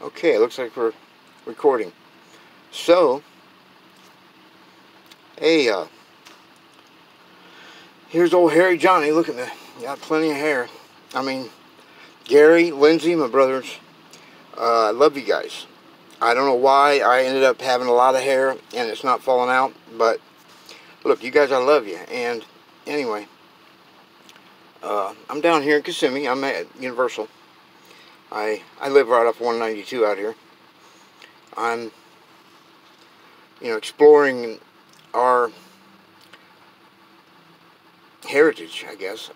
Okay, it looks like we're recording. So, hey, here's old hairy Johnny. Look at me. Got plenty of hair. I mean, Gary, Lindsey, my brothers, I love you guys. I don't know why I ended up having a lot of hair and it's not falling out, but look, you guys, I love you. And anyway, I'm down here in Kississmee. I'm at Universal. I live right off 192 out here. I'm, exploring our heritage, I guess.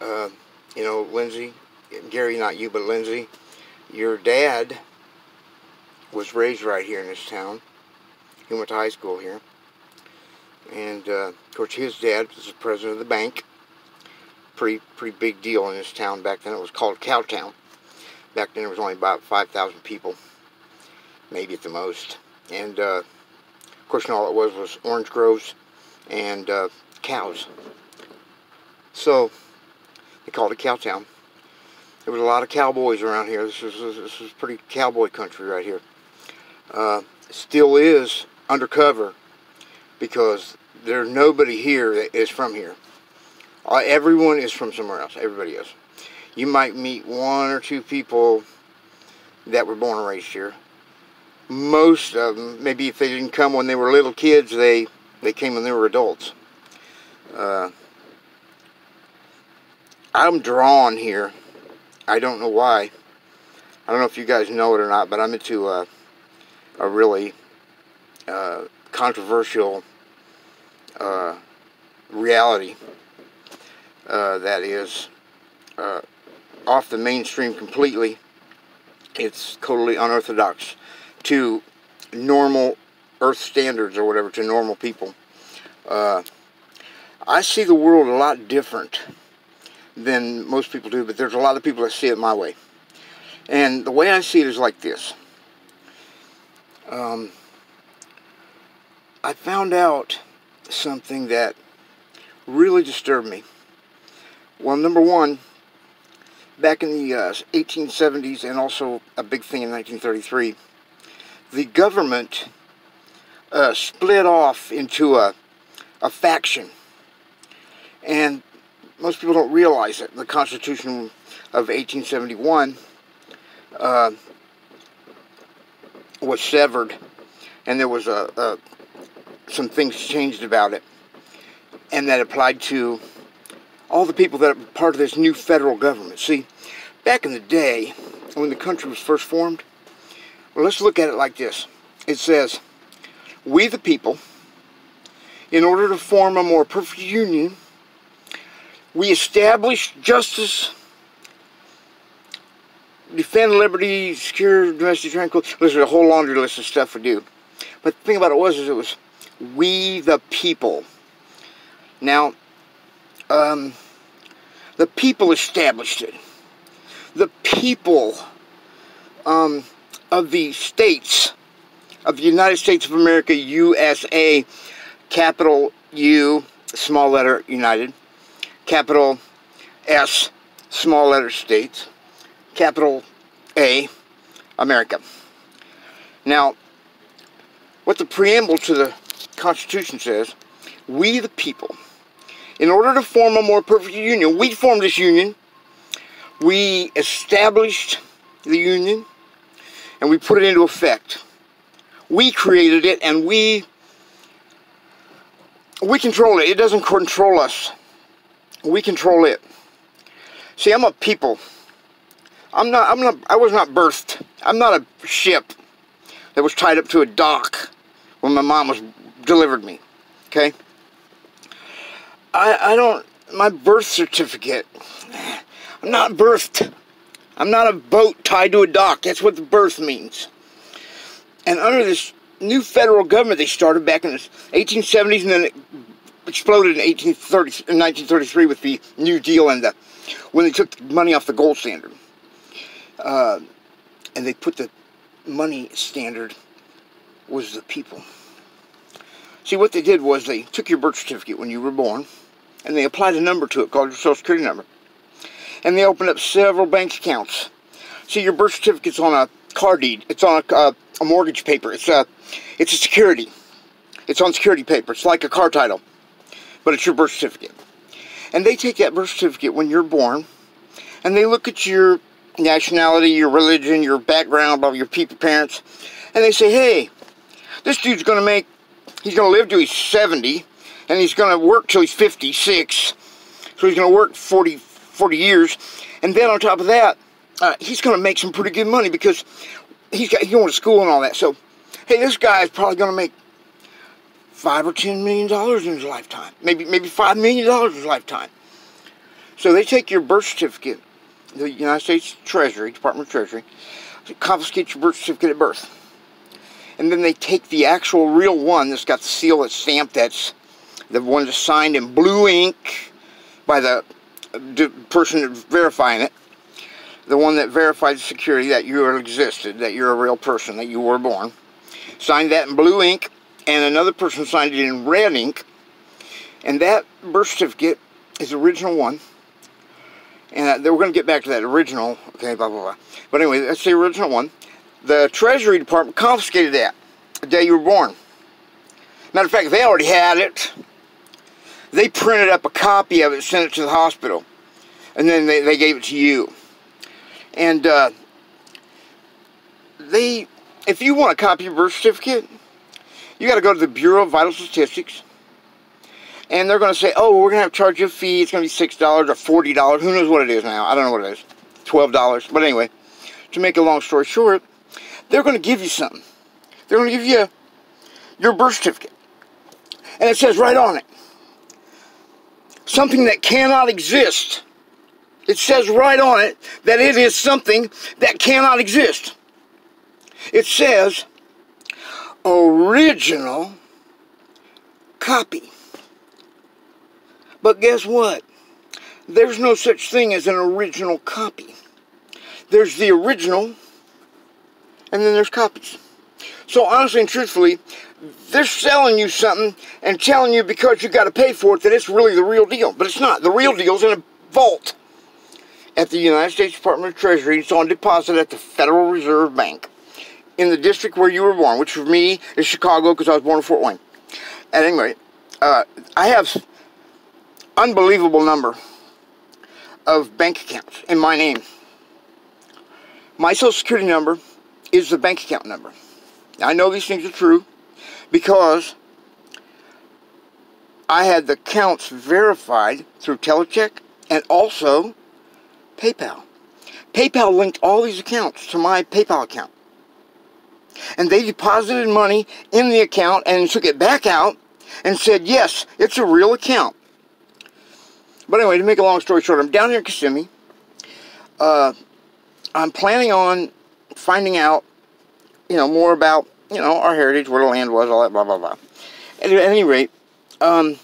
Lindsey, Gary, not you, but Lindsey, your dad was raised right here in this town. He went to high school here. And, of course, his dad was the president of the bank. Pretty big deal in this town back then. It was called Cowtown. Back then, there was only about 5,000 people, maybe at the most. And, of course, all it was orange groves and cows. So, they called it Cowtown. There was a lot of cowboys around here. This was pretty cowboy country right here. Still is undercover because there's nobody here that is from here. Everyone is from somewhere else. Everybody is. You might meet one or two people that were born and raised here. Most of them, maybe if they didn't come when they were little kids, they came when they were adults. I'm drawn here. I don't know why. I don't know if you guys know it or not, but I'm into a really controversial reality that is off the mainstream completely. It's totally unorthodox to normal earth standards or whatever, to normal people. I see the world a lot different than most people do, but there's a lot of people that see it my way. And the way I see it is like this. I found out something that really disturbed me. Well, number one, back in the 1870s, and also a big thing in 1933, the government split off into a faction. And most people don't realize it. The Constitution of 1871 was severed, and there was some things changed about it, and that applied to all the people that are part of this new federal government. See, back in the day, when the country was first formed, well, let's look at it like this. It says, "We the people, in order to form a more perfect union, we establish justice, defend liberty, secure domestic tranquility." There's a whole laundry list of stuff we do. But the thing about it was we the people. Now, the people established it. The people of the states, of the United States of America, USA, capital U, small letter, United, capital S, small letter, States, capital A, America. Now, what the preamble to the Constitution says, we the people, in order to form a more perfect union, we formed this union, we established the union, and we put it into effect. We created it, and we control it. It doesn't control us. We control it. See, I'm a people. I was not birthed. I'm not a ship that was tied up to a dock when my mom delivered me. Okay? My birth certificate, I'm not birthed. I'm not a boat tied to a dock. That's what the birth means. And under this new federal government they started back in the 1870s, and then it exploded in 1933 with the New Deal and when they took the money off the gold standard. And they put the money standard was the people. See, what they did was they took your birth certificate when you were born, and they applied a number to it called your Social Security number. And they opened up several bank accounts. See, your birth certificate's on car deed. It's on a mortgage paper. It's a security. It's on security paper. It's like a car title, but it's your birth certificate. And they take that birth certificate when you're born, and they look at your nationality, your religion, your background, of your parents, and they say, hey, this dude's going to he's going to live till he's 70, and he's going to work till he's 56, so he's going to work 40 years, and then on top of that, he's going to make some pretty good money because he's going to school and all that. So, hey, this guy's probably going to make $5 or $10 million in his lifetime, maybe $5 million in his lifetime. So they take your birth certificate, the United States Treasury, Department of Treasury, confiscate your birth certificate at birth. And then they take the actual real one that's got the seal that's stamped, that's the one that's signed in blue ink by the person verifying it, the one that verifies security that you existed, that you're a real person, that you were born. Signed that in blue ink, and another person signed it in red ink, and that birth certificate is the original one. And we're going to get back to that original, okay, blah, blah, blah. But anyway, that's the original one. The Treasury Department confiscated that the day you were born. Matter of fact, they already had it. They printed up a copy of it, sent it to the hospital, and then they gave it to you. And if you want a copy of your birth certificate, you got to go to the Bureau of Vital Statistics, and they're going to say, oh, we're going to have to charge you a fee. It's going to be $6 or $40. Who knows what it is now? I don't know what it is. $12. But anyway, to make a long story short, they're going to give you something. They're going to give you your birth certificate. And it says right on it, something that cannot exist. It says right on it that it is something that cannot exist. It says, original copy. But guess what? There's no such thing as an original copy. There's the original, and then there's copies. So honestly and truthfully, they're selling you something and telling you because you got to pay for it that it's really the real deal. But it's not. The real deal's in a vault at the United States Department of Treasury. It's on deposit at the Federal Reserve Bank in the district where you were born, which for me is Chicago because I was born in Fort Wayne. At any rate, I have unbelievable number of bank accounts in my name. My Social Security number is the bank account number. Now, I know these things are true because I had the accounts verified through Telecheck and also PayPal. PayPal linked all these accounts to my PayPal account. And they deposited money in the account and took it back out and said, yes, it's a real account. But anyway, to make a long story short, I'm down here in Kissimmee. I'm planning on finding out, more about, our heritage, where the land was, all that, blah, blah, blah. At any rate, I'm